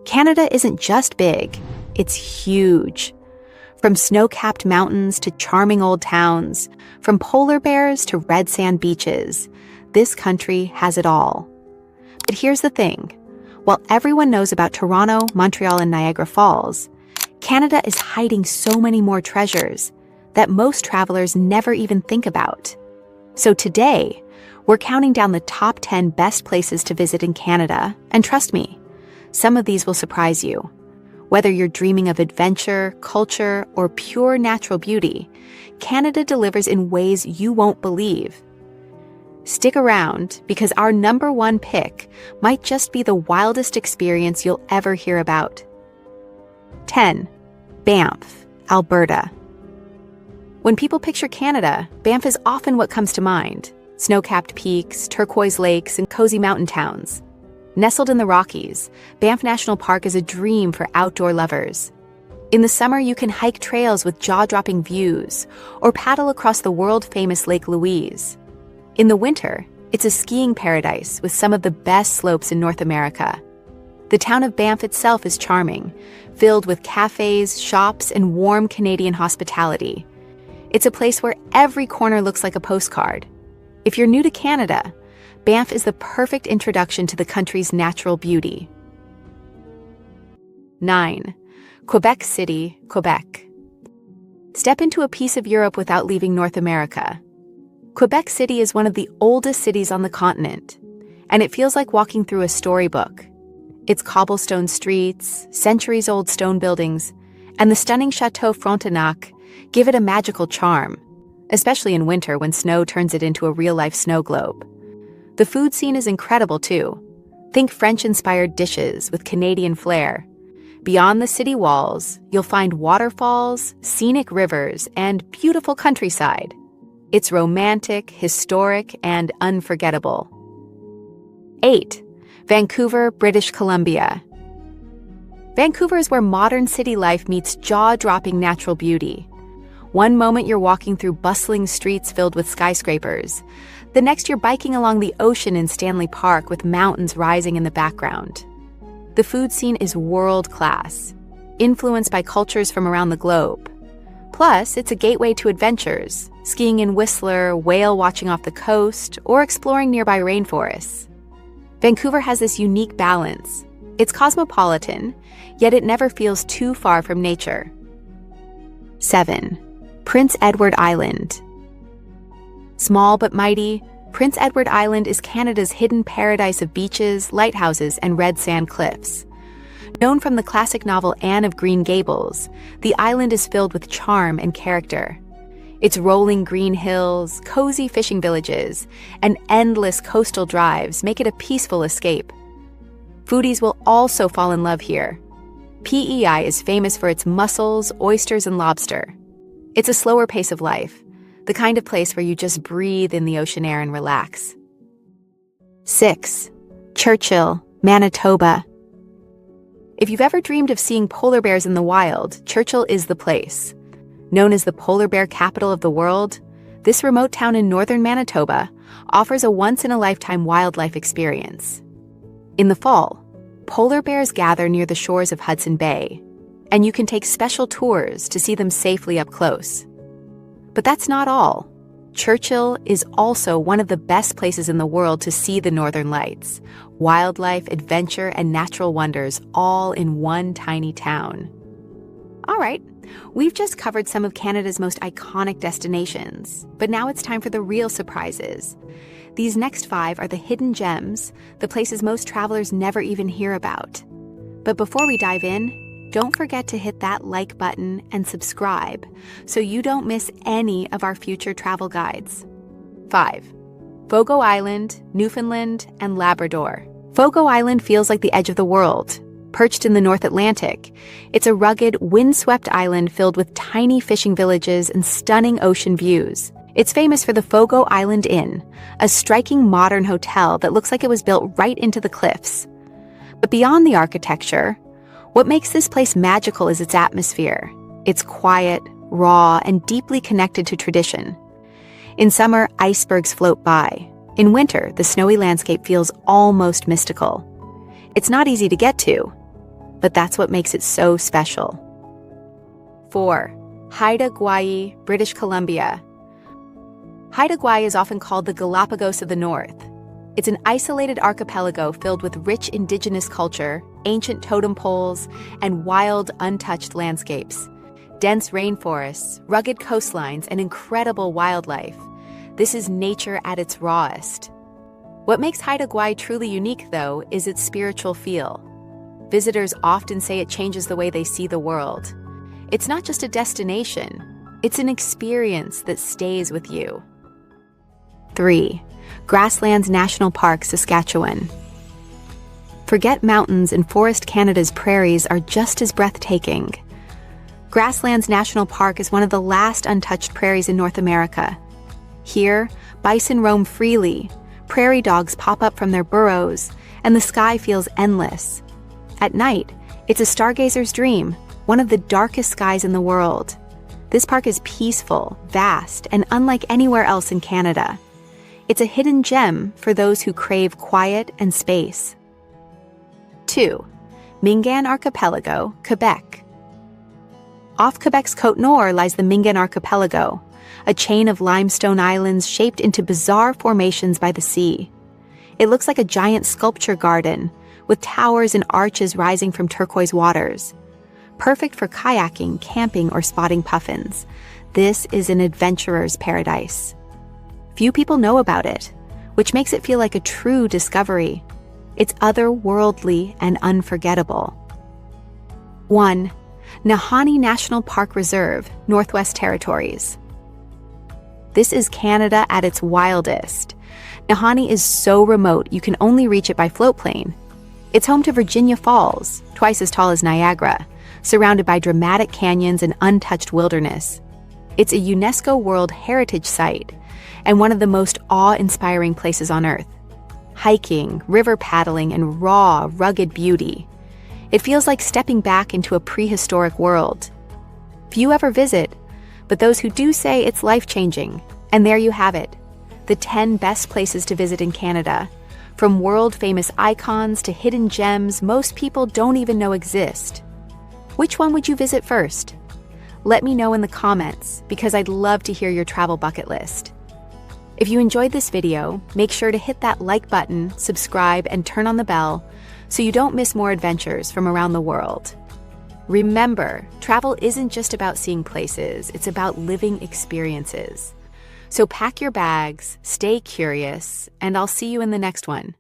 Canada isn't just big, it's huge. From snow-capped mountains to charming old towns, from polar bears to red sand beaches, this country has it all. But here's the thing. While everyone knows about Toronto, Montreal, and Niagara Falls, Canada is hiding so many more treasures that most travelers never even think about. So today, we're counting down the top 10 best places to visit in Canada, and trust me, some of these will surprise you. Whether you're dreaming of adventure, culture, or pure natural beauty, Canada delivers in ways you won't believe. Stick around, because our number one pick might just be the wildest experience you'll ever hear about. 10. Banff, Alberta. When people picture Canada, Banff is often what comes to mind. Snow-capped peaks, turquoise lakes, and cozy mountain towns. Nestled in the Rockies, Banff National Park is a dream for outdoor lovers. In the summer, you can hike trails with jaw-dropping views, or paddle across the world-famous Lake Louise. In the winter, it's a skiing paradise with some of the best slopes in North America. The town of Banff itself is charming, filled with cafes, shops, and warm Canadian hospitality. It's a place where every corner looks like a postcard. If you're new to Canada, Banff is the perfect introduction to the country's natural beauty. 9. Quebec City, Quebec. Step into a piece of Europe without leaving North America. Quebec City is one of the oldest cities on the continent, and it feels like walking through a storybook. Its cobblestone streets, centuries-old stone buildings, and the stunning Chateau Frontenac give it a magical charm, especially in winter when snow turns it into a real-life snow globe. The food scene is incredible, too. Think French-inspired dishes with Canadian flair. Beyond the city walls, you'll find waterfalls, scenic rivers, and beautiful countryside. It's romantic, historic, and unforgettable. 8. Vancouver, British Columbia. Vancouver is where modern city life meets jaw-dropping natural beauty. One moment you're walking through bustling streets filled with skyscrapers. The next you're biking along the ocean in Stanley Park with mountains rising in the background. The food scene is world-class, influenced by cultures from around the globe. Plus, it's a gateway to adventures, skiing in Whistler, whale watching off the coast, or exploring nearby rainforests. Vancouver has this unique balance. It's cosmopolitan, yet it never feels too far from nature. 7. Prince Edward Island. Small but mighty, Prince Edward Island is Canada's hidden paradise of beaches, lighthouses, and red sand cliffs. Known from the classic novel Anne of Green Gables, the island is filled with charm and character. Its rolling green hills, cozy fishing villages, and endless coastal drives make it a peaceful escape. Foodies will also fall in love here. PEI is famous for its mussels, oysters, and lobster. It's a slower pace of life, the kind of place where you just breathe in the ocean air and relax. 6. Churchill, Manitoba. If you've ever dreamed of seeing polar bears in the wild, Churchill is the place. Known as the polar bear capital of the world, this remote town in northern Manitoba offers a once-in-a-lifetime wildlife experience. In the fall, polar bears gather near the shores of Hudson Bay, and you can take special tours to see them safely up close. But that's not all. Churchill is also one of the best places in the world to see the Northern Lights, wildlife, adventure, and natural wonders all in one tiny town. All right, we've just covered some of Canada's most iconic destinations, but now it's time for the real surprises. These next 5 are the hidden gems, the places most travelers never even hear about. But before we dive in, don't forget to hit that like button and subscribe so you don't miss any of our future travel guides. 5. Fogo Island, Newfoundland, and Labrador. Fogo Island feels like the edge of the world. Perched in the North Atlantic, it's a rugged, windswept island filled with tiny fishing villages and stunning ocean views. It's famous for the Fogo Island Inn, a striking modern hotel that looks like it was built right into the cliffs. But beyond the architecture, what makes this place magical is its atmosphere. It's quiet, raw, and deeply connected to tradition. In summer, icebergs float by. In winter, the snowy landscape feels almost mystical. It's not easy to get to, but that's what makes it so special. 4. Haida Gwaii, British Columbia. Haida Gwaii is often called the Galapagos of the North. It's an isolated archipelago filled with rich indigenous culture, ancient totem poles, and wild, untouched landscapes. Dense rainforests, rugged coastlines, and incredible wildlife. This is nature at its rawest. What makes Haida Gwaii truly unique, though, is its spiritual feel. Visitors often say it changes the way they see the world. It's not just a destination, it's an experience that stays with you. 3. Grasslands National Park, Saskatchewan. Forget mountains and Forest Canada's prairies are just as breathtaking. Grasslands National Park is one of the last untouched prairies in North America. Here, bison roam freely, prairie dogs pop up from their burrows, and the sky feels endless. At night, it's a stargazer's dream, one of the darkest skies in the world. This park is peaceful, vast, and unlike anywhere else in Canada. It's a hidden gem for those who crave quiet and space. 2. Mingan Archipelago, Quebec. Off Quebec's Côte Nord lies the Mingan Archipelago, a chain of limestone islands shaped into bizarre formations by the sea. It looks like a giant sculpture garden, with towers and arches rising from turquoise waters. Perfect for kayaking, camping, or spotting puffins. This is an adventurer's paradise. Few people know about it, which makes it feel like a true discovery. It's otherworldly and unforgettable. 1. Nahanni National Park Reserve, Northwest Territories. This is Canada at its wildest. Nahanni is so remote you can only reach it by float plane. It's home to Virginia Falls, twice as tall as Niagara, surrounded by dramatic canyons and untouched wilderness. It's a UNESCO World Heritage Site and one of the most awe-inspiring places on Earth. Hiking, river paddling, and raw, rugged beauty. It feels like stepping back into a prehistoric world. Few ever visit, but those who do say it's life-changing. And there you have it, the 10 best places to visit in Canada. From world-famous icons to hidden gems most people don't even know exist. Which one would you visit first? Let me know in the comments, because I'd love to hear your travel bucket list. If you enjoyed this video, make sure to hit that like button, subscribe, and turn on the bell so you don't miss more adventures from around the world. Remember, travel isn't just about seeing places, it's about living experiences. So pack your bags, stay curious, and I'll see you in the next one.